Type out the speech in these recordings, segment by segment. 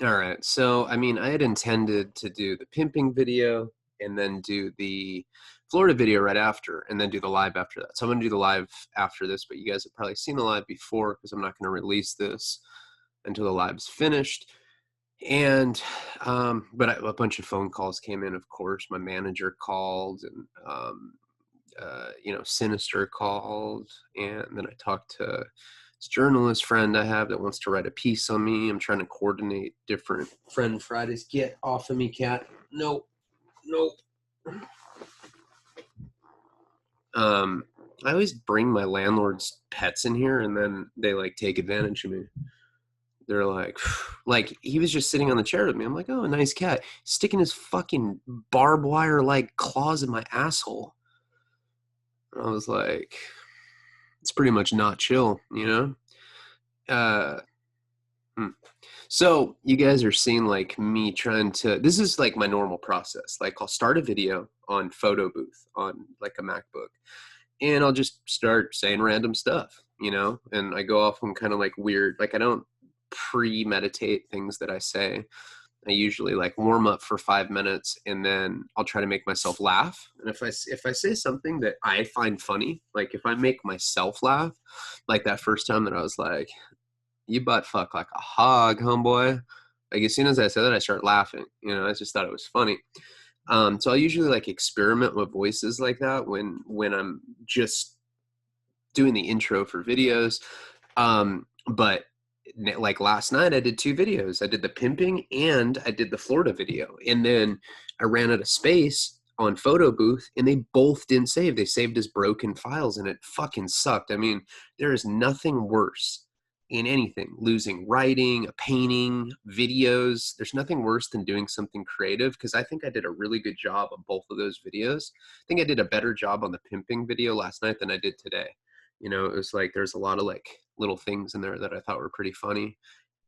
All right. So, I mean, I had intended to do the pimping video and then do the Florida video right after, and then do the live after that. So I'm going to do the live after this, but you guys have probably seen the live before because I'm not going to release this until the live's finished. And, but a bunch of phone calls came in, of course. My manager called, and, Sinister called. And then I talked to this journalist friend I have that wants to write a piece on me. I'm trying to coordinate different Friend Fridays. Get off of me, cat. Nope. Nope. I always bring my landlord's pets in here, and then they like take advantage of me. They're like he was just sitting on the chair with me. I'm like, oh, a nice cat. Sticking his fucking barbed wire like claws in my asshole. And I was like, it's pretty much not chill, you know? Uh, So you guys are seeing like me trying to, this is like my normal process. Like I'll start a video on photo booth on like a MacBook, and I'll just start saying random stuff, and I go off on kind of like weird, like I don't premeditate things that I say. I usually like warm up for 5 minutes, and then I'll try to make myself laugh. And if I say something that I find funny, like if I make myself laugh, like that first time that I was like, you butt fuck like a hog, homeboy. Like as soon as I said that, I start laughing. I just thought it was funny. So I usually like experiment with voices like that when I'm just doing the intro for videos. But like last night, I did 2 videos. I did the pimping and I did the Florida video, and then I ran out of space on photo booth, and they both didn't save. They saved as broken files, and it fucking sucked. I mean, there is nothing worse in anything, losing writing, a painting, videos. There's nothing worse than doing something creative, because I think I did a really good job on both of those videos. I think I did a better job on the pimping video last night than I did today. It was like there's a lot of like little things in there that I thought were pretty funny.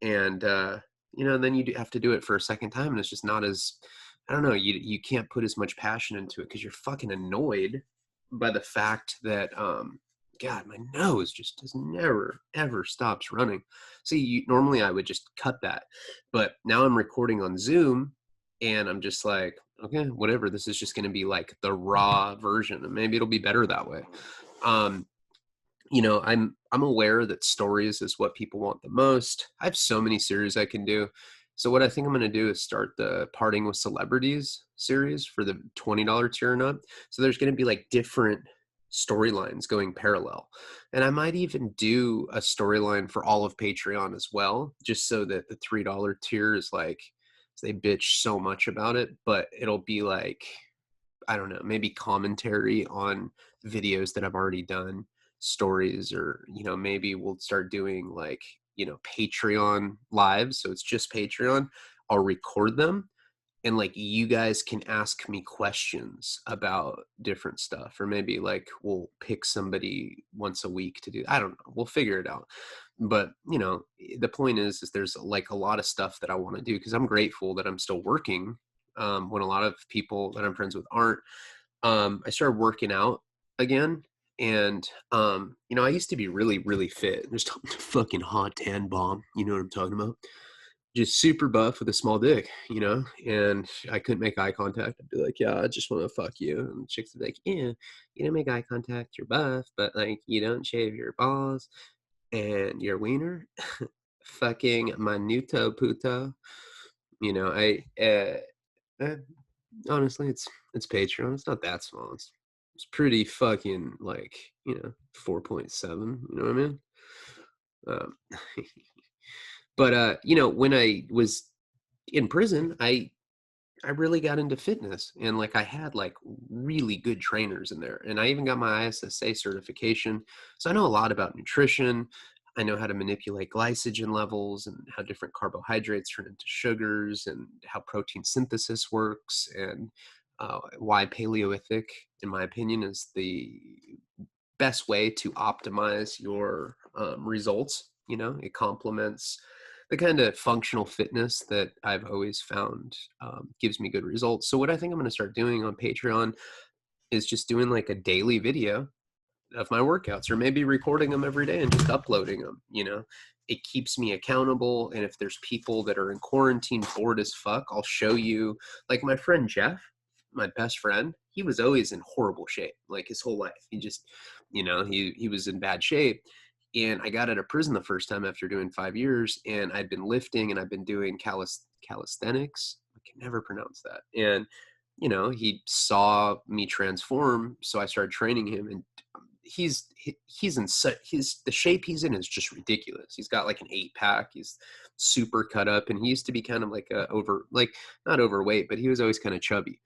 And then you have to do it for a second time, and it's just not as, I don't know, you can't put as much passion into it because you're fucking annoyed by the fact that God, my nose just never ever stops running. See, normally I would just cut that, but now I'm recording on Zoom, and I'm just like, okay, whatever. This is just going to be like the raw version, and maybe it'll be better that way. I'm aware that stories is what people want the most. I have so many series I can do. So what I think I'm going to do is start the Parting with Celebrities series for the $20 tier and up. So there's going to be like different storylines going parallel. And I might even do a storyline for all of Patreon as well, just so that the $3 tier is like, they bitch so much about it, but it'll be like, I don't know, maybe commentary on videos that I've already done, stories, or, maybe we'll start doing like, Patreon lives. So it's just Patreon. I'll record them, and like you guys can ask me questions about different stuff, or maybe like we'll pick somebody once a week to do. I don't know. We'll figure it out. But, the point is there's like a lot of stuff that I want to do, because I'm grateful that I'm still working, when a lot of people that I'm friends with aren't. I started working out again. And, I used to be really, really fit. Just a fucking hot tan bomb. You know what I'm talking about? Just super buff with a small dick, and I couldn't make eye contact. I'd be like, yeah, I just want to fuck you. And chicks would be like, yeah, you don't make eye contact, you're buff, but like you don't shave your balls and your wiener. Fucking minuto puto. Uh, honestly, it's Patreon. It's not that small. It's pretty fucking like, 4.7. You know what I mean? Um, but when I was in prison, I really got into fitness, and like I had like really good trainers in there, and I even got my ISSA certification. So I know a lot about nutrition. I know how to manipulate glycogen levels, and how different carbohydrates turn into sugars, and how protein synthesis works, and why Paleolithic, in my opinion, is the best way to optimize your results. It complements the kind of functional fitness that I've always found gives me good results. So what I think I'm going to start doing on Patreon is just doing like a daily video of my workouts, or maybe recording them every day and just uploading them, it keeps me accountable. And if there's people that are in quarantine bored as fuck, I'll show you. Like my friend Jeff, my best friend, he was always in horrible shape, like his whole life. He just, he was in bad shape. And I got out of prison the first time after doing 5 years, and I'd been lifting and I've been doing calisthenics. I can never pronounce that. And he saw me transform, so I started training him, and he's in such the shape he's in is just ridiculous. He's got like an 8-pack. He's super cut up, and he used to be kind of like not overweight, but he was always kind of chubby.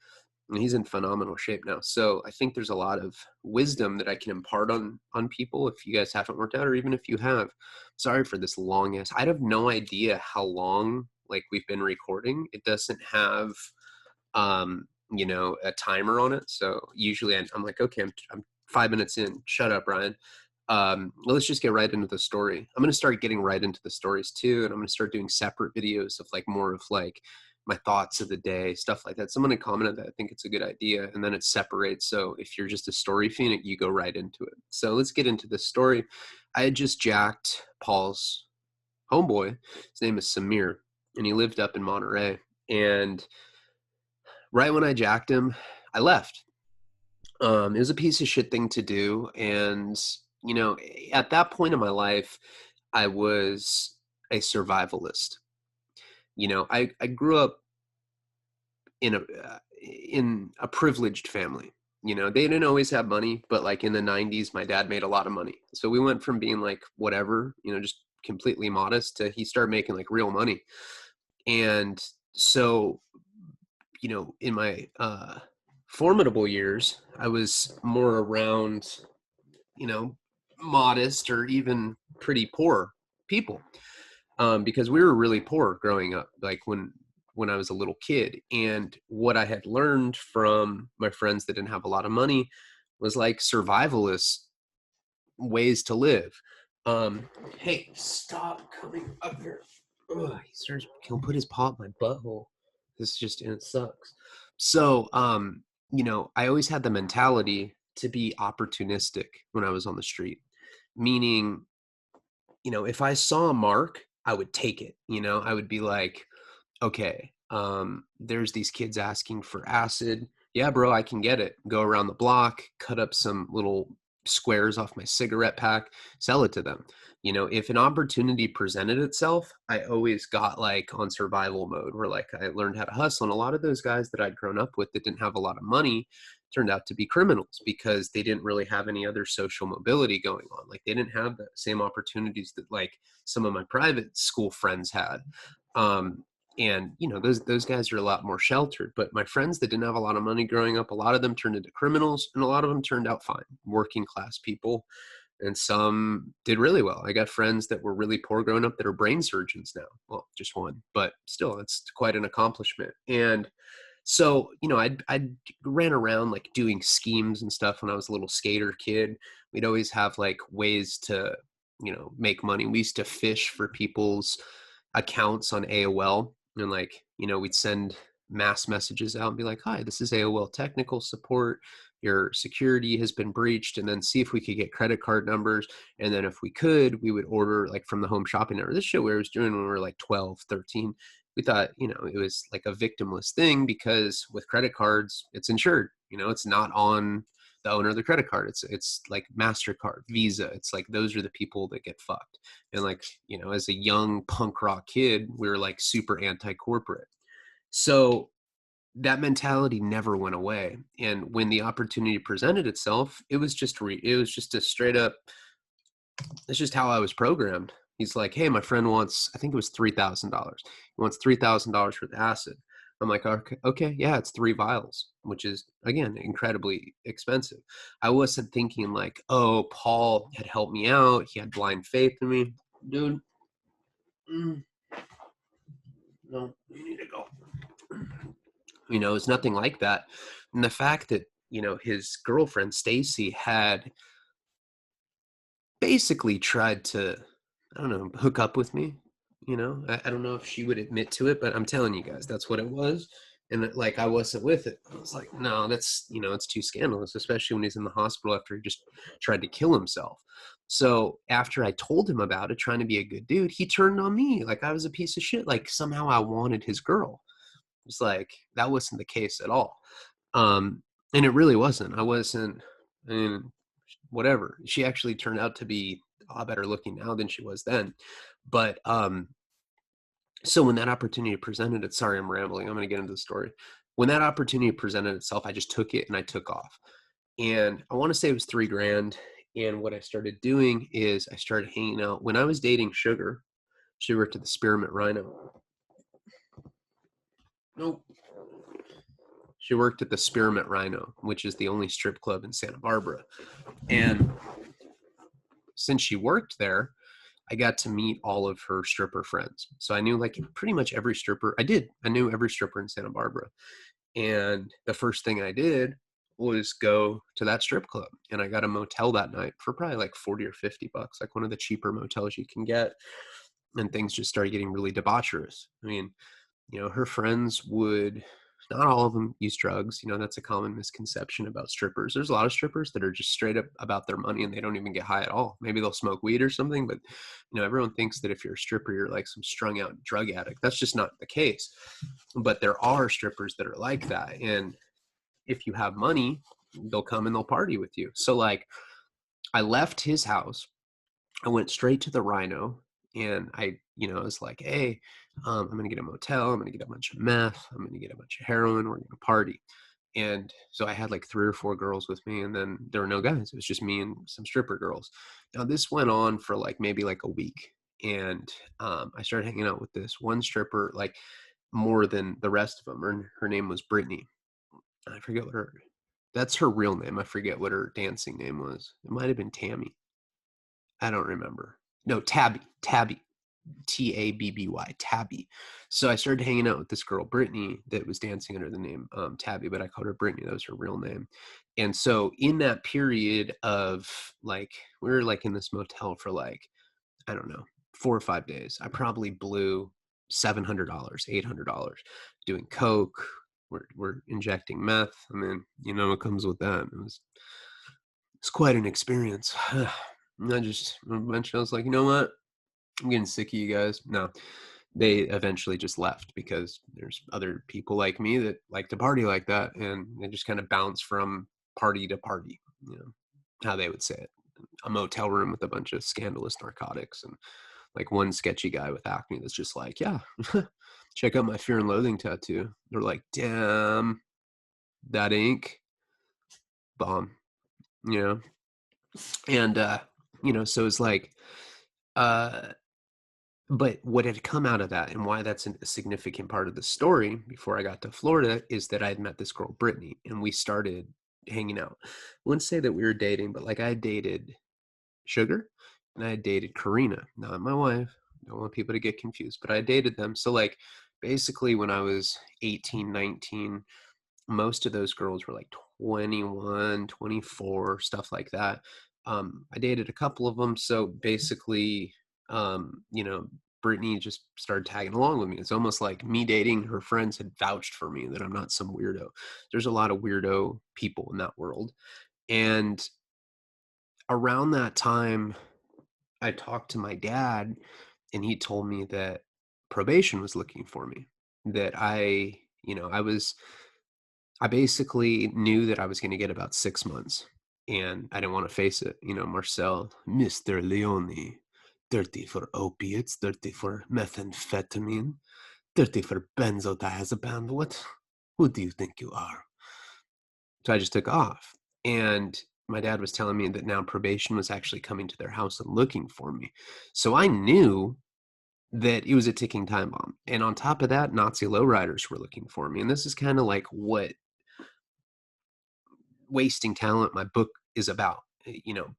And he's in phenomenal shape now. So I think there's a lot of wisdom that I can impart on people if you guys haven't worked out, or even if you have. Sorry for this long ass. I have no idea how long like we've been recording. It doesn't have a timer on it. So usually I'm like, okay, I'm 5 minutes in. Shut up, Ryan. Let's just get right into the story. I'm going to start getting right into the stories too. And I'm going to start doing separate videos of like more of like my thoughts of the day, stuff like that. Someone commented that I think it's a good idea, and then it separates. So if you're just a story fiend, you go right into it. So let's get into this story. I had just jacked Paul's homeboy. His name is Samir, and he lived up in Monterey. And right when I jacked him, I left. It was a piece of shit thing to do. And, at that point in my life, I was a survivalist. I grew up in a privileged family. They didn't always have money, but like in the 90s, my dad made a lot of money. So we went from being like whatever, just completely modest, to he started making like real money. And so, in my formidable years, I was more around, modest or even pretty poor people, because we were really poor growing up, like when I was a little kid. And what I had learned from my friends that didn't have a lot of money was like survivalist ways to live. Hey, stop coming up here. Ugh, he'll put his paw in my butthole. It sucks. So, I always had the mentality to be opportunistic when I was on the street, meaning, if I saw a mark, I would take it. I would be like, okay, there's these kids asking for acid. Yeah, bro, I can get it. Go around the block, cut up some little squares off my cigarette pack, sell it to them. If an opportunity presented itself, I always got like on survival mode, where like I learned how to hustle. And a lot of those guys that I'd grown up with that didn't have a lot of money turned out to be criminals, because they didn't really have any other social mobility going on. Like they didn't have the same opportunities that like some of my private school friends had. And those guys are a lot more sheltered. But my friends that didn't have a lot of money growing up, a lot of them turned into criminals, and a lot of them turned out fine, working class people, and some did really well. I got friends that were really poor growing up that are brain surgeons now. Well, just one, but still, it's quite an accomplishment. And so, I ran around like doing schemes and stuff when I was a little skater kid. We'd always have like ways to, make money. We used to fish for people's accounts on AOL, and like, we'd send mass messages out and be like, hi, this is AOL technical support. Your security has been breached, and then see if we could get credit card numbers. And then if we could, we would order like from the home shopping network. This shit we was doing when we were like 12, 13. We thought, it was like a victimless thing, because with credit cards, it's insured. It's not on the owner of the credit card. It's like MasterCard, Visa. It's like those are the people that get fucked. And like, as a young punk rock kid, we were like super anti-corporate. So that mentality never went away. And when the opportunity presented itself, it was just a straight up, it's just how I was programmed. He's like, hey, my friend wants, I think it was $3,000. He wants $3,000 for the acid. I'm like, okay, yeah, it's 3 vials, which is, again, incredibly expensive. I wasn't thinking like, oh, Paul had helped me out. He had blind faith in me. Dude, no, you need to go. It's nothing like that. And the fact that, his girlfriend, Stacy, had basically tried to, I don't know, hook up with me. I don't know if she would admit to it, but I'm telling you guys, that's what it was. And like, I wasn't with it. I was like, no, that's, it's too scandalous, especially when he's in the hospital after he just tried to kill himself. So after I told him about it, trying to be a good dude, he turned on me like I was a piece of shit. Like somehow I wanted his girl. It's like, that wasn't the case at all. Um, and it really wasn't. I wasn't, I mean, whatever. She actually turned out to be a lot better looking now than she was then. But so when that opportunity presented it, sorry, I'm rambling. I'm going to get into the story. When that opportunity presented itself, I just took it and I took off. And I want to say it was $3,000. And what I started doing is I started hanging out. When I was dating Sugar, she worked at the Spearmint Rhino. Nope. She worked at the Spearmint Rhino, which is the only strip club in Santa Barbara. And since she worked there, I got to meet all of her stripper friends. So I knew like pretty much every stripper. I knew every stripper in Santa Barbara. And the first thing I did was go to that strip club. And I got a motel that night for probably like 40 or $50, like one of the cheaper motels you can get. And things just started getting really debaucherous. I mean, her friends would, not all of them use drugs. That's a common misconception about strippers. There's a lot of strippers that are just straight up about their money and they don't even get high at all. Maybe they'll smoke weed or something, but everyone thinks that if you're a stripper, you're like some strung out drug addict. That's just not the case. But there are strippers that are like that. And if you have money, they'll come and they'll party with you. So like, I left his house. I went straight to the Rhino, and I was like, hey, I'm going to get a motel. I'm going to get a bunch of meth. I'm going to get a bunch of heroin. We're going to party. And so I had like 3 or 4 girls with me, and then there were no guys. It was just me and some stripper girls. Now this went on for like maybe like a week. And I started hanging out with this one stripper, like more than the rest of them. Her name was Brittany. I forget that's her real name. I forget what her dancing name was. It might have been Tammy. I don't remember. No, Tabby. Tabby, Tabby. So I started hanging out with this girl, Brittany, that was dancing under the name Tabby, but I called her Brittany. That was her real name. And so in that period of like, we were like in this motel for like, I don't know, 4 or 5 days. I probably blew $700, $800 doing coke. We're injecting meth. I mean, what comes with that. It's quite an experience. And I just eventually I was like, you know what? I'm getting sick of you guys. No, they eventually just left because there's other people like me that like to party like that, and they just kind of bounce from party to party. How they would say it. A motel room with a bunch of scandalous narcotics and like one sketchy guy with acne that's just like, yeah, check out my Fear and Loathing tattoo. They're like, damn, that ink, bomb, you know? And, so it's like, uh, but what had come out of that and why that's a significant part of the story before I got to Florida is that I had met this girl, Brittany, and we started hanging out. I wouldn't say that we were dating, but like I dated Sugar and I dated Karina, not my wife. I don't want people to get confused, but I dated them. So like basically when I was 18, 19, most of those girls were like 21, 24, stuff like that. I dated a couple of them. So basically, Brittany just started tagging along with me. It's almost like me dating her friends had vouched for me that I'm not some weirdo. There's a lot of weirdo people in that world. And around that time, I talked to my dad, and he told me that probation was looking for me. That I basically knew that I was going to get about 6 months, and I didn't want to face it. Marcel, Mr. Leone, dirty for opiates, dirty for methamphetamine, dirty for benzodiazepam. Who do you think you are? So I just took off. And my dad was telling me that now probation was actually coming to their house and looking for me. So I knew that it was a ticking time bomb. And on top of that, Nazi lowriders were looking for me. And this is kind of like what Wasting Talent, my book, is about.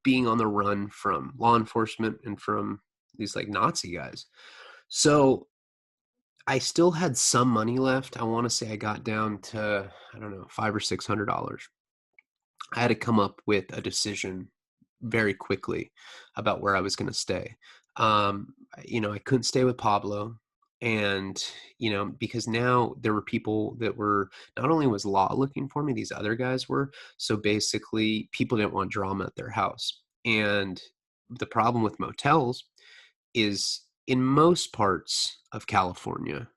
Being on the run from law enforcement and from these like Nazi guys. So I still had some money left. I want to say I got down to, I don't know, $500 or $600. I had to come up with a decision very quickly about where I was going to stay. I couldn't stay with Pablo. And, because now there were people that were, not only was law looking for me, these other guys were. So basically, people didn't want drama at their house. And the problem with motels is in most parts of California,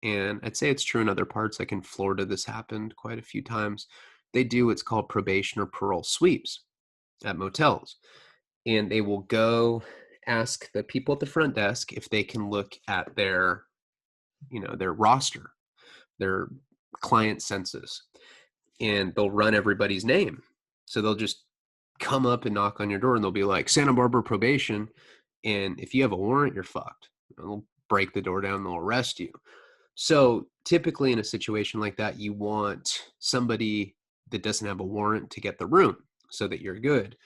and I'd say it's true in other parts, like in Florida, this happened quite a few times. They do what's called probation or parole sweeps at motels. And they will go ask the people at the front desk if they can look at their roster, their client census, and they'll run everybody's name. So they'll just come up and knock on your door and they'll be like, Santa Barbara probation. And if you have a warrant, you're fucked. They'll break the door down, they'll arrest you. So typically in a situation like that, you want somebody that doesn't have a warrant to get the room so that you're good.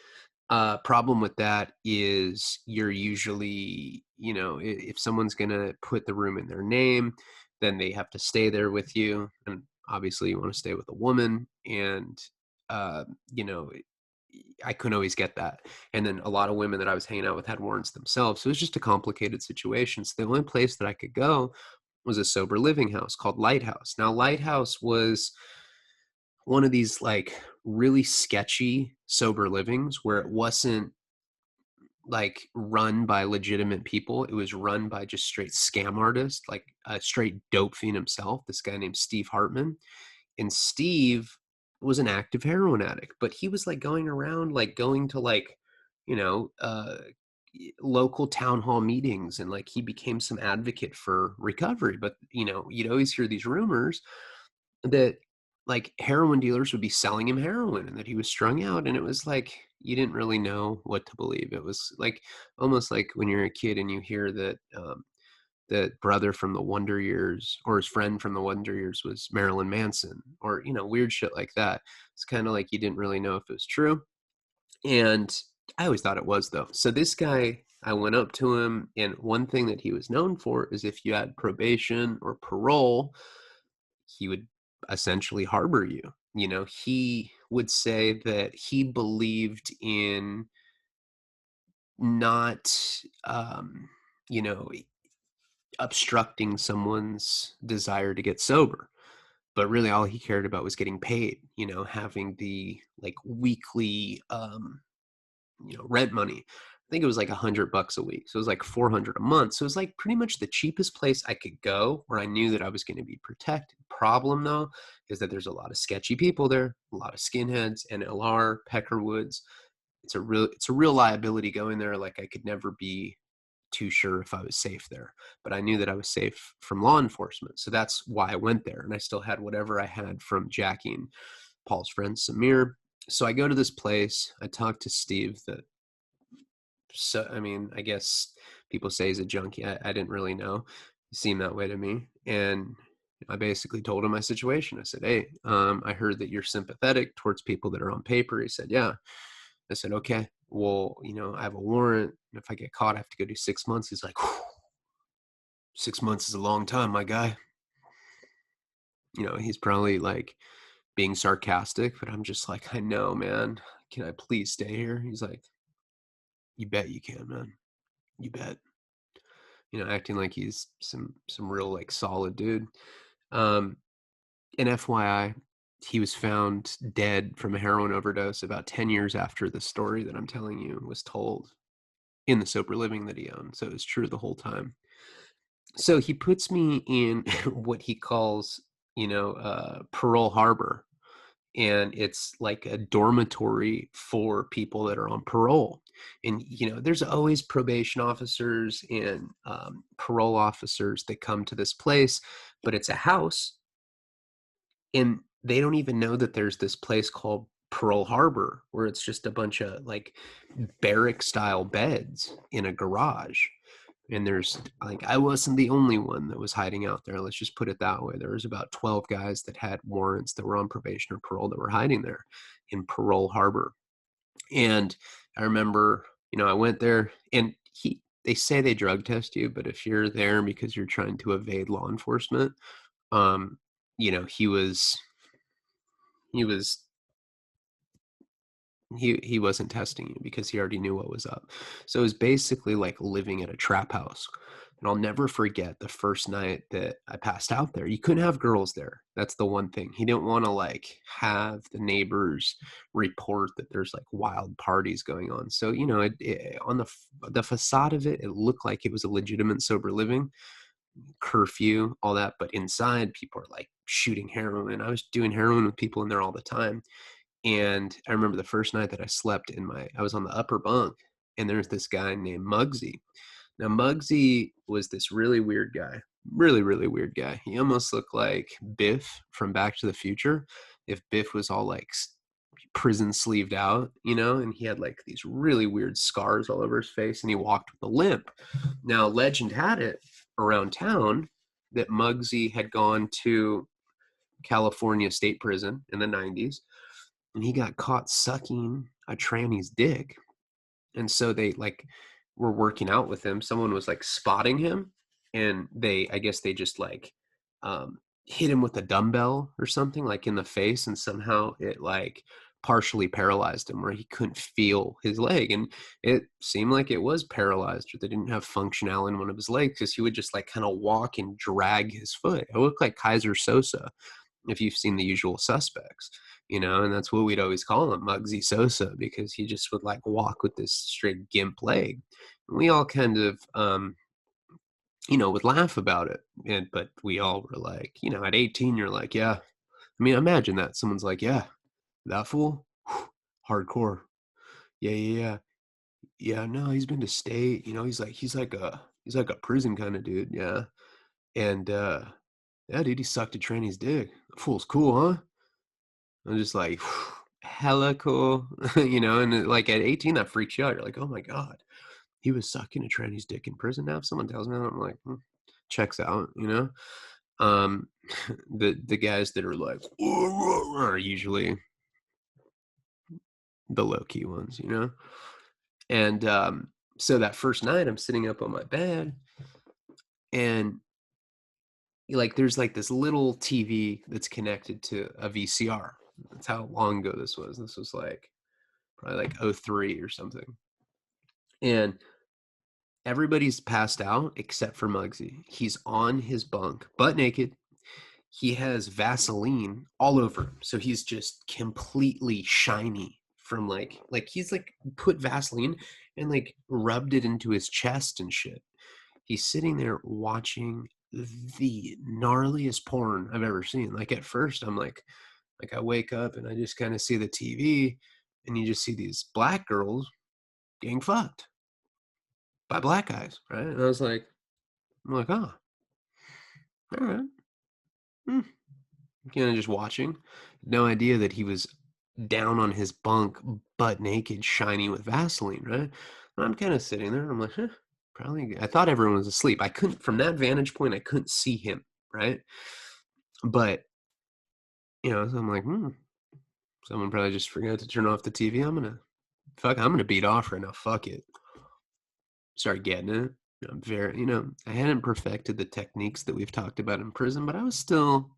Problem with that is you're usually, if someone's going to put the room in their name, then they have to stay there with you. And obviously you want to stay with a woman. And, uh, you know, I couldn't always get that. And then a lot of women that I was hanging out with had warrants themselves. So it was just a complicated situation. So the only place that I could go was a sober living house called Lighthouse. Now, Lighthouse was one of these like really sketchy sober livings where it wasn't like run by legitimate people. It was run by just straight scam artists, like a straight dope fiend himself, this guy named Steve Hartman. And Steve was an active heroin addict, but he was like going around, like going to like, you know, local town hall meetings, and like he became some advocate for recovery. But, you'd always hear these rumors that like heroin dealers would be selling him heroin and that he was strung out. And it was like, you didn't really know what to believe. It was like almost like when you're a kid and you hear that the brother from the Wonder Years or his friend from the Wonder Years was Marilyn Manson, or, weird shit like that. It's kind of like you didn't really know if it was true. And I always thought it was, though. So this guy, I went up to him, and one thing that he was known for is if you had probation or parole, he would essentially harbor you. He would say that he believed in not, you know, obstructing someone's desire to get sober. But really all he cared about was getting paid, having the like weekly, rent money. I think it was like $100 a week. So it was like 400 a month. So it was like pretty much the cheapest place I could go where I knew that I was going to be protected. Problem though, is that there's a lot of sketchy people there, a lot of skinheads, NLR, Peckerwoods. It's a real liability going there. Like I could never be too sure if I was safe there, but I knew that I was safe from law enforcement. So that's why I went there. And I still had whatever I had from Jackie and Paul's friend Samir. So I go to this place. I talk to Steve, I guess people say he's a junkie. I didn't really know. He seemed that way to me. And I basically told him my situation. I said, hey, I heard that you're sympathetic towards people that are on paper. He said, yeah. I said, okay, well, I have a warrant. If I get caught, I have to go do 6 months. He's like, 6 months is a long time, my guy. He's probably like being sarcastic, but I'm just like, I know, man. Can I please stay here? He's like, you bet you can, man. You bet. Acting like he's some real like solid dude. Um, and FYI, he was found dead from a heroin overdose about 10 years after the story that I'm telling you was told in the sober living that he owned. So it was true the whole time. So he puts me in what he calls, parole harbor. And it's like a dormitory for people that are on parole. And, there's always probation officers and parole officers that come to this place, but it's a house. And they don't even know that there's this place called Pearl Harbor, where it's just a bunch of like barrack style beds in a garage. And there's like, I wasn't the only one that was hiding out there. Let's just put it that way. There was about 12 guys that had warrants that were on probation or parole that were hiding there in Parole Harbor. And I remember, I went there, and they say they drug test you, but if you're there because you're trying to evade law enforcement, um, he was he was he wasn't testing you because he already knew what was up. So it was basically like living at a trap house. And I'll never forget the first night that I passed out there. You couldn't have girls there. That's the one thing. He didn't want to like have the neighbors report that there's like wild parties going on. So, you know, on the facade of it, it looked like it was a legitimate sober living, curfew, all that. But inside, people are like shooting heroin. I was doing heroin with people in there all the time. And I remember the first night that I slept I was on the upper bunk, and there's this guy named Muggsy. Now, Muggsy was this really weird guy, really, really weird guy. He almost looked like Biff from Back to the Future, if Biff was all like prison sleeved out, you know, and he had like these really weird scars all over his face, and he walked with a limp. Now, legend had it around town that Muggsy had gone to California State Prison in the 90s, and he got caught sucking a tranny's dick. And so they like were working out with him. Someone was like spotting him, and I guess they just like hit him with a dumbbell or something like in the face, and somehow it like partially paralyzed him where he couldn't feel his leg. And it seemed like it was paralyzed, or they didn't have functionality in one of his legs, because he would just like kind of walk and drag his foot. It looked like Kaiser Sosa, if you've seen The Usual Suspects, you know, and that's what we'd always call him, Muggsy Sosa, because he just would like walk with this straight gimp leg. And we all kind of, you know, would laugh about it. But we all were like, you know, at 18, you're like, yeah. I mean, imagine that. Someone's like, yeah, that fool, whew, hardcore. Yeah, yeah, yeah. Yeah, no, he's been to state, you know, he's like a prison kind of dude. Yeah. And, yeah, dude, he sucked a tranny's dick. That fool's cool, huh? I'm just like, hella cool, you know. And like at 18, that freaks you out. You're like, oh my god, he was sucking a tranny's dick in prison. Now, if someone tells me that, I'm like, checks out, you know. Um, the guys that are like are usually the low key ones, you know. And so that first night, I'm sitting up on my bed, and like there's like this little TV that's connected to a VCR. That's how long ago this was. This was like probably like '03 or something. And everybody's passed out except for Muggsy. He's on his bunk, butt naked. He has Vaseline all over him. So he's just completely shiny from like he's like put Vaseline and like rubbed it into his chest and shit. He's sitting there watching the gnarliest porn I've ever seen. Like at first I'm like I wake up and I just kind of see the TV, and you just see these black girls getting fucked by black guys, right? And I'm like, oh, all right. Hmm. Kind of just watching. No idea that he was down on his bunk, butt naked, shiny with Vaseline, right? And I'm kind of sitting there, and I'm like, huh, probably. I thought everyone was asleep. I couldn't, from that vantage point, I couldn't see him, right? But, you know, so I'm like, someone probably just forgot to turn off the TV. I'm gonna beat off right now. Fuck it. Start getting it. I'm very, you know, I hadn't perfected the techniques that we've talked about in prison, but I was still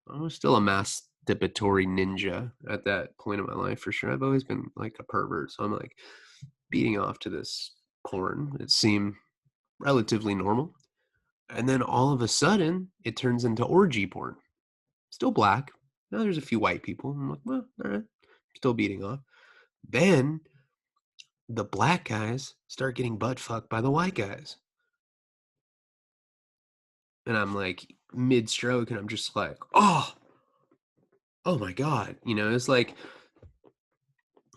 a masturbatory ninja at that point in my life for sure. I've always been like a pervert, so I'm like beating off to this porn. It seemed relatively normal, and then all of a sudden, it turns into orgy porn. Still black. Now there's a few white people. I'm like, well, all right, still beating off. Then the black guys start getting butt fucked by the white guys. And I'm like mid stroke, and I'm just like, oh my God. You know, it's like,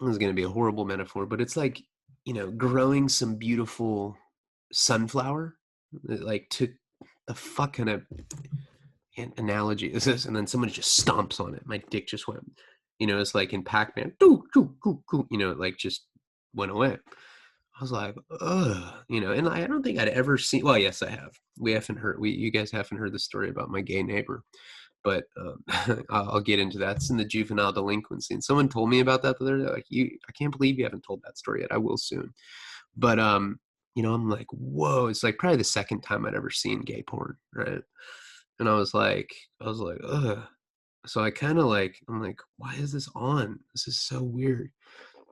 this is going to be a horrible metaphor, but it's like, you know, growing some beautiful sunflower. Like, to the fuck kind of analogy is this? And then someone just stomps on it. My dick just went, you know, it's like in Pac-Man, you know, it like just went away. I was like, ugh, you know, and I don't think I'd ever seen, well, yes, I have. You guys haven't heard the story about my gay neighbor, but I'll get into that. It's in the juvenile delinquency. And someone told me about that the other day. Like, I can't believe you haven't told that story yet. I will soon. But, you know, I'm like, whoa, it's like probably the second time I'd ever seen gay porn. Right. And I was like, ugh. So I kind of like, I'm like, why is this on? This is so weird.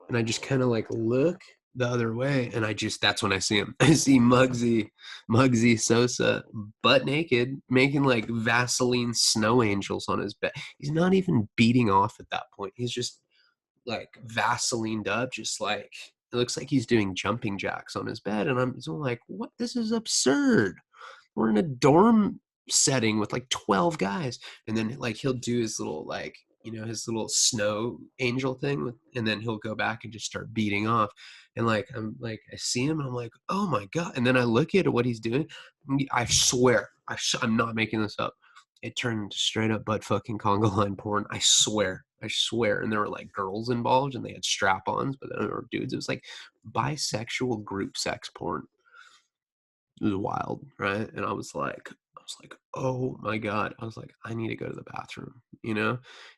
And I just kind of like look, the other way, and that's when I see him. I see Muggsy Sosa butt naked, making like Vaseline snow angels on his bed. He's not even beating off at that point. He's just like Vaselined up, just like it looks like he's doing jumping jacks on his bed. And I'm so like, what? This is absurd. We're in a dorm setting with like 12 guys. And then like he'll do his little like, his little snow angel thing and then he'll go back and just start beating off. And like I'm like I see him and I'm like, oh my God. And then I look at what he's doing. I swear, I'm not making this up. It turned into straight up butt fucking conga line porn. I swear. And there were like girls involved and they had strap-ons, but there were dudes. It was like bisexual group sex porn. It was wild, right? And I was like, oh my God. I was like, I need to go to the bathroom,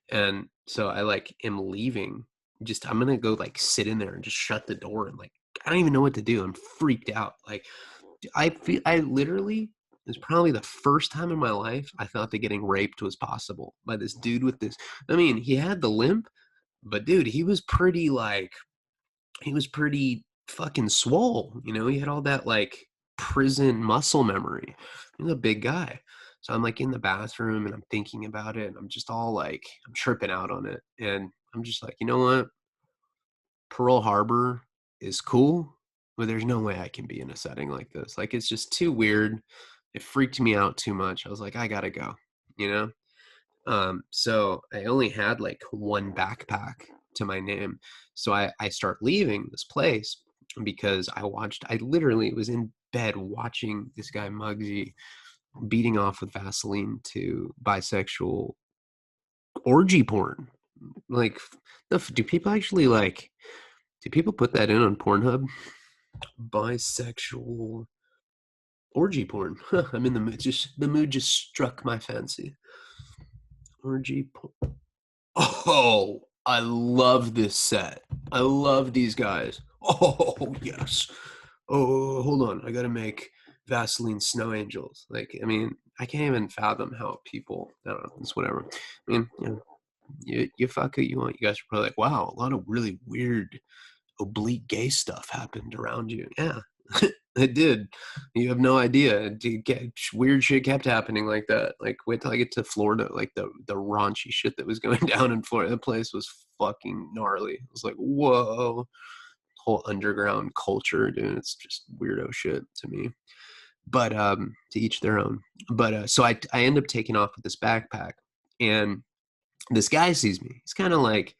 And so I like am leaving. I'm gonna go like sit in there and just shut the door and like I don't even know what to do. I'm freaked out. Like I literally, it's probably the first time in my life I thought that getting raped was possible by this dude with this. I mean, he had the limp, but dude, he was pretty fucking swole. He had all that like prison muscle memory. He was a big guy. So I'm like in the bathroom and I'm thinking about it and I'm just all like, I'm tripping out on it. And I'm just like, you know what? Pearl Harbor is cool, but there's no way I can be in a setting like this. Like, it's just too weird. It freaked me out too much. I was like, I gotta go, you know? So I only had like one backpack to my name. So I start leaving this place because I literally was in bed watching this guy Muggsy beating off with Vaseline to bisexual orgy porn. Like, do people actually like, do people put that in on Pornhub? Bisexual orgy porn. I'm in the mood. The mood just struck my fancy. Orgy porn. Oh, I love this set. I love these guys. Oh, yes. Oh, hold on. I got to make Vaseline snow angels. Like, I mean, I can't even fathom how people, I don't know, it's whatever. I mean, you fuck who you want. You guys are probably like, wow, a lot of really weird, oblique gay stuff happened around you. Yeah, it did. You have no idea. Weird shit kept happening like that. Like, wait till I get to Florida. Like the raunchy shit that was going down in Florida. The place was fucking gnarly. It was like, whoa, whole underground culture, dude. It's just weirdo shit to me. But to each their own. But so I end up taking off with this backpack, and this guy sees me. He's kind of like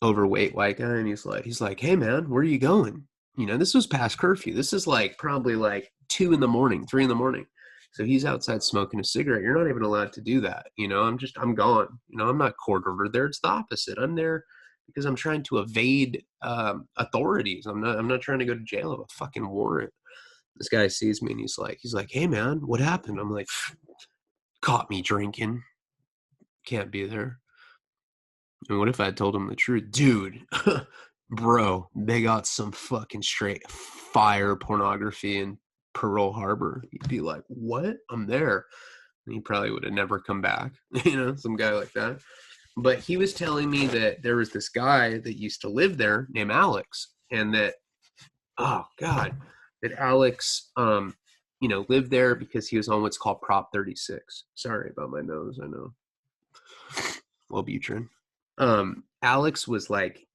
overweight white guy, and he's like, hey man, where are you going? This was past curfew. This is like probably like 2 in the morning, 3 in the morning. So he's outside smoking a cigarette. You're not even allowed to do that. I'm gone. I'm not court ordered there. It's the opposite. I'm there because I'm trying to evade authorities. I'm not trying to go to jail of a fucking warrant. This guy sees me and he's like, hey man, what happened? I'm like, caught me drinking. Can't be there. And what if I told him the truth? Dude, bro, they got some fucking straight fire pornography in Pearl Harbor. He'd be like, what? I'm there. And he probably would have never come back, some guy like that. But he was telling me that there was this guy that used to live there named Alex, and that, oh God, that Alex, lived there because he was on what's called Prop 36. Sorry about my nose, I know. Wellbutrin. Alex was like,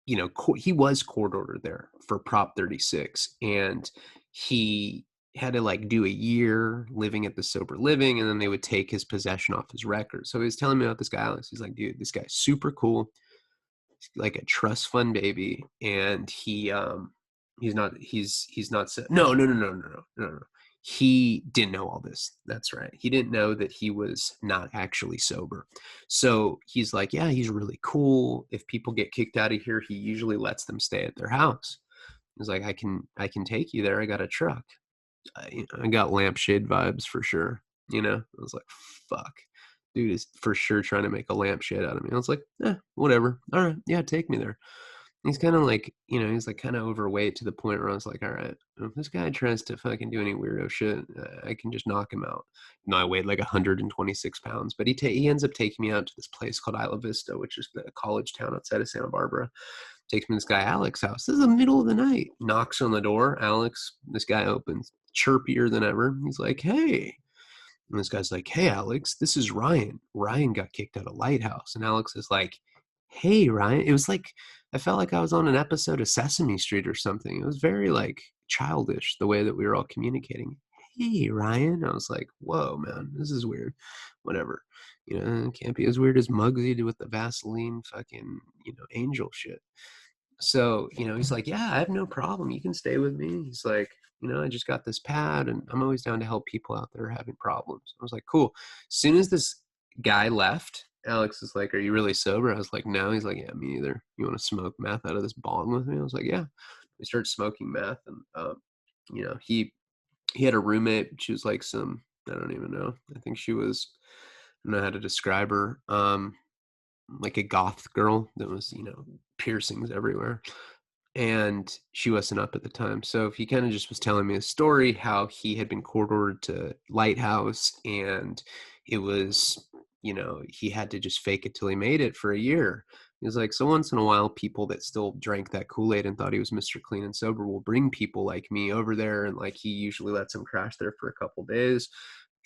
he was court ordered there for Prop 36, and he had to like do a year living at the sober living, and then they would take his possession off his record. So he was telling me about this guy, Alex. He's like, dude, this guy's super cool. He's like a trust fund baby, and he's not no. He didn't know all this. That's right. He didn't know that he was not actually sober. So he's like, yeah, he's really cool. If people get kicked out of here, he usually lets them stay at their house. He's like, I can take you there. I got a truck. I got lampshade vibes for sure. I was like, fuck. Dude is for sure trying to make a lampshade out of me. I was like, whatever. All right. Yeah, take me there. He's kind of like, he's like kind of overweight to the point where I was like, all right, if this guy tries to fucking do any weirdo shit, I can just knock him out. I weighed like 126 pounds, but he ends up taking me out to this place called Isla Vista, which is the college town outside of Santa Barbara. Takes me to this guy Alex's house. This is the middle of the night. Knocks on the door. Alex, this guy opens, chirpier than ever. He's like, hey. And this guy's like, hey, Alex, this is Ryan. Ryan got kicked out of Lighthouse. And Alex is like, hey, Ryan. It was like, I felt like I was on an episode of Sesame Street or something. It was very like childish the way that we were all communicating. Hey, Ryan. I was like, whoa, man, this is weird. Whatever. You know, it can't be as weird as Muggsy did with the Vaseline fucking, angel shit. So, he's like, yeah, I have no problem. You can stay with me. He's like, I just got this pad and I'm always down to help people out there having problems. I was like, cool. As soon as this guy left, Alex is like, are you really sober? I was like, no. He's like, yeah, me either. You want to smoke meth out of this bong with me? I was like, yeah. We started smoking meth and, he had a roommate. She was like I don't even know. I think she was, I don't know how to describe her. Like a goth girl that was, piercings everywhere. And she wasn't up at the time. So he kind of just was telling me a story, how he had been court ordered to Lighthouse and it was, he had to just fake it till he made it for a year. He was like, so once in a while, people that still drank that Kool-Aid and thought he was Mr. Clean and Sober will bring people like me over there. And like, he usually lets them crash there for a couple days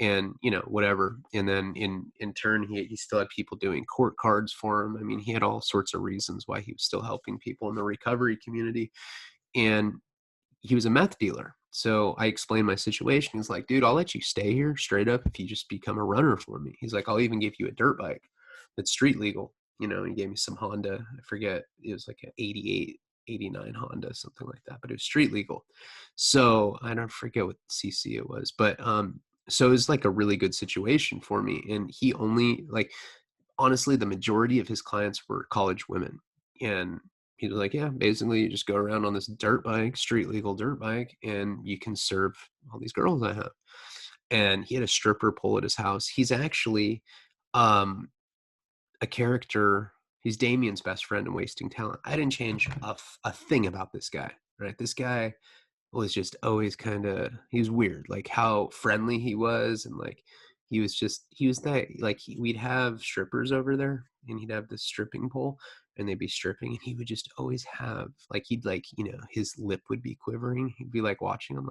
and whatever. And then in turn he still had people doing court cards for him. I mean, he had all sorts of reasons why he was still helping people in the recovery community, and he was a meth dealer. So I explained my situation. He's like, dude, I'll let you stay here straight up if you just become a runner for me. He's like, I'll even give you a dirt bike that's street legal. He gave me some Honda. I forget, it was like an 88 89 Honda, something like that, but it was street legal. So I don't forget what CC it was, but so it was like a really good situation for me. And he only, like, honestly, the majority of his clients were college women. And he was like, yeah, basically you just go around on this dirt bike, street legal dirt bike, and you can serve all these girls I have. And he had a stripper pole at his house. He's actually a character. He's Damien's best friend in Wasting Talent. I didn't change a thing about this guy, right? This guy was just always he was weird, like how friendly he was. And like, he was that, like, we'd have strippers over there and he'd have this stripping pole and they'd be stripping and he would just always have, like, he'd like, his lip would be quivering. He'd be like watching him,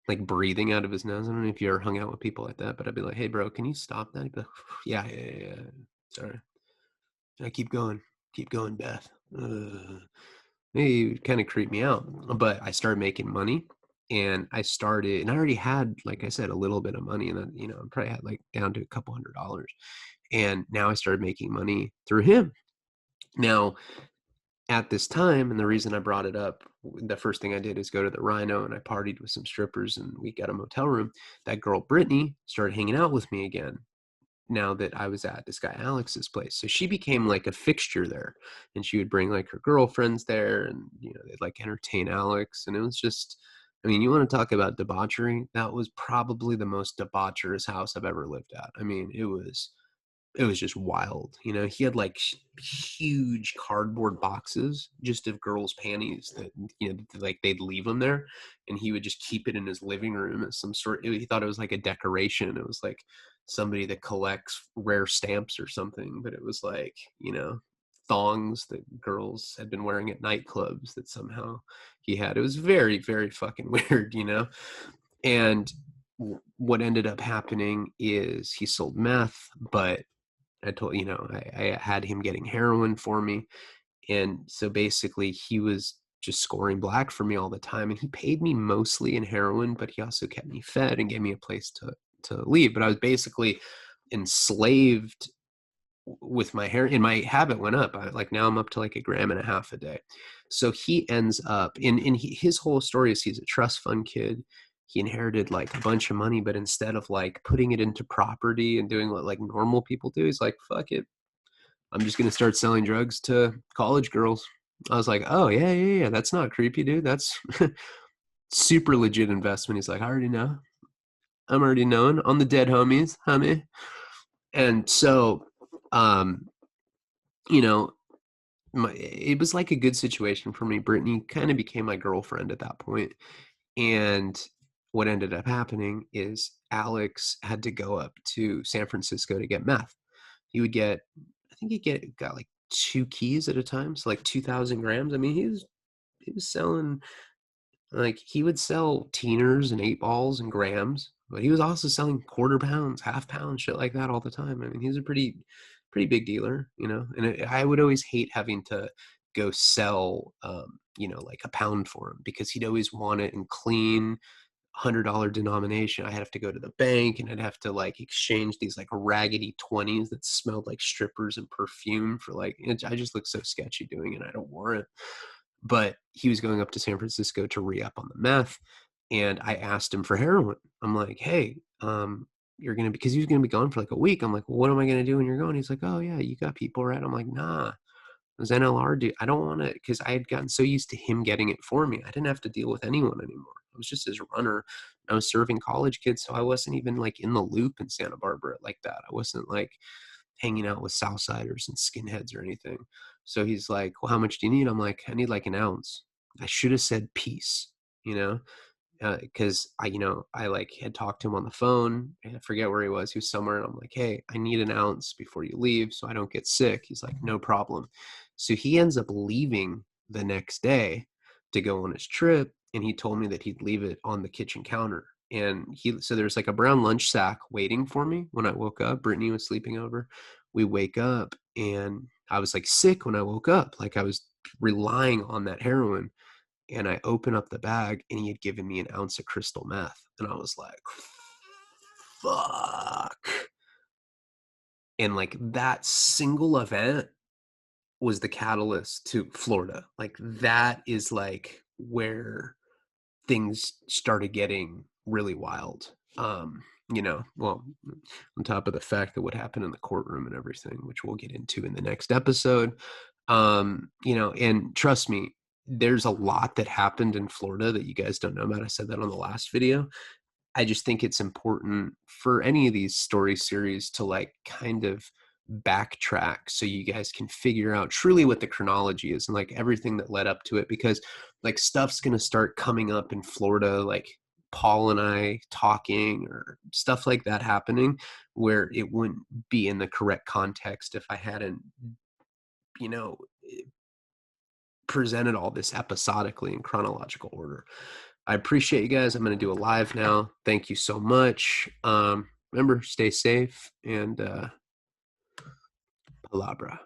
like breathing out of his nose. I don't know if you ever hung out with people like that, but I'd be like, hey bro, can you stop that? He'd be like, yeah. Sorry. I keep going, Beth. It kind of creeped me out, but I started making money and I already had, like I said, a little bit of money, and then, I probably had like down to a couple $100. And now I started making money through him. Now, at this time, and the reason I brought it up, the first thing I did is go to the Rhino and I partied with some strippers and we got a motel room. That girl, Brittany, started hanging out with me again now that I was at this guy Alex's place. So she became like a fixture there, and she would bring like her girlfriends there, and they'd like entertain Alex. And it was just, I mean, you want to talk about debauchery? That was probably the most debaucherous house I've ever lived at. I mean, it was just wild. He had like huge cardboard boxes just of girls' panties that, like they'd leave them there, and he would just keep it in his living room as some sort. He thought it was like a decoration. It was like somebody that collects rare stamps or something, but it was like, thongs that girls had been wearing at nightclubs that somehow he had. It was very, very fucking weird, And what ended up happening is he sold meth, but I told, I had him getting heroin for me. And so basically he was just scoring black for me all the time. And he paid me mostly in heroin, but he also kept me fed and gave me a place to leave. But I was basically enslaved with my hair, and my habit went up. Now I'm up to like 1.5 grams a day. So he ends up his whole story is he's a trust fund kid. He inherited like a bunch of money, but instead of like putting it into property and doing what like normal people do, he's like, fuck it, I'm just going to start selling drugs to college girls. I was like, oh yeah. That's not creepy, dude. That's super legit investment. He's like, I already know. I'm already knowing on the dead homies, homie. And so, you know, it was like a good situation for me. Brittany kind of became my girlfriend at that point. And what ended up happening is Alex had to go up to San Francisco to get meth. He would get, I think got like 2 keys at a time, so like 2,000 grams. I mean, he was selling, like, he would sell teeners and 8 balls and grams, but he was also selling quarter pounds, half pounds, shit like that all the time. I mean, he's a pretty big dealer, you know. And I would always hate having to go sell, you know, like a pound for him, because he'd always want it in clean $100 denomination. I'd have to go to the bank and I'd have to like exchange these like raggedy 20s that smelled like strippers and perfume for like, I just look so sketchy doing it. I don't want it. But he was going up to San Francisco to re-up on the meth, and I asked him for heroin. I'm like, hey, you're gonna, because he was gonna be gone for like a week. I'm like, well, what am I gonna do when you're gone? He's like, oh yeah, you got people, right? I'm like, nah, those NLR dude, I don't want to, because I had gotten so used to him getting it for me. I didn't have to deal with anyone anymore. I was just his runner. I was serving college kids, so I wasn't even like in the loop in Santa Barbara like that. I wasn't like hanging out with Southsiders and skinheads or anything. So he's like, well, how much do you need? I'm like, I need like an ounce. I should have said peace, you know, because you know, I like had talked to him on the phone. I forget where he was. He was somewhere, and I'm like, hey, I need an ounce before you leave so I don't get sick. He's like, no problem. So he ends up leaving the next day to go on his trip, and he told me that he'd leave it on the kitchen counter. And so there's like a brown lunch sack waiting for me when I woke up. Brittany was sleeping over. We wake up, and I was like sick when I woke up. Like I was relying on that heroin, and I open up the bag, and he had given me an ounce of crystal meth. And I was like, fuck. And like that single event was the catalyst to Florida. Like that is like where things started getting really wild. You know, well, on top of the fact that what happened in the courtroom and everything, which we'll get into in the next episode. You know, and trust me, there's a lot that happened in Florida that you guys don't know about. I said that on the last video. I just think it's important for any of these story series to like kind of backtrack so you guys can figure out truly what the chronology is and like everything that led up to it, because like stuff's going to start coming up in Florida, like Paul and I talking or stuff like that happening, where it wouldn't be in the correct context if I hadn't, you know, presented all this episodically in chronological order. I appreciate you guys. I'm going to do a live now. Thank you so much. Remember, stay safe, and palabra.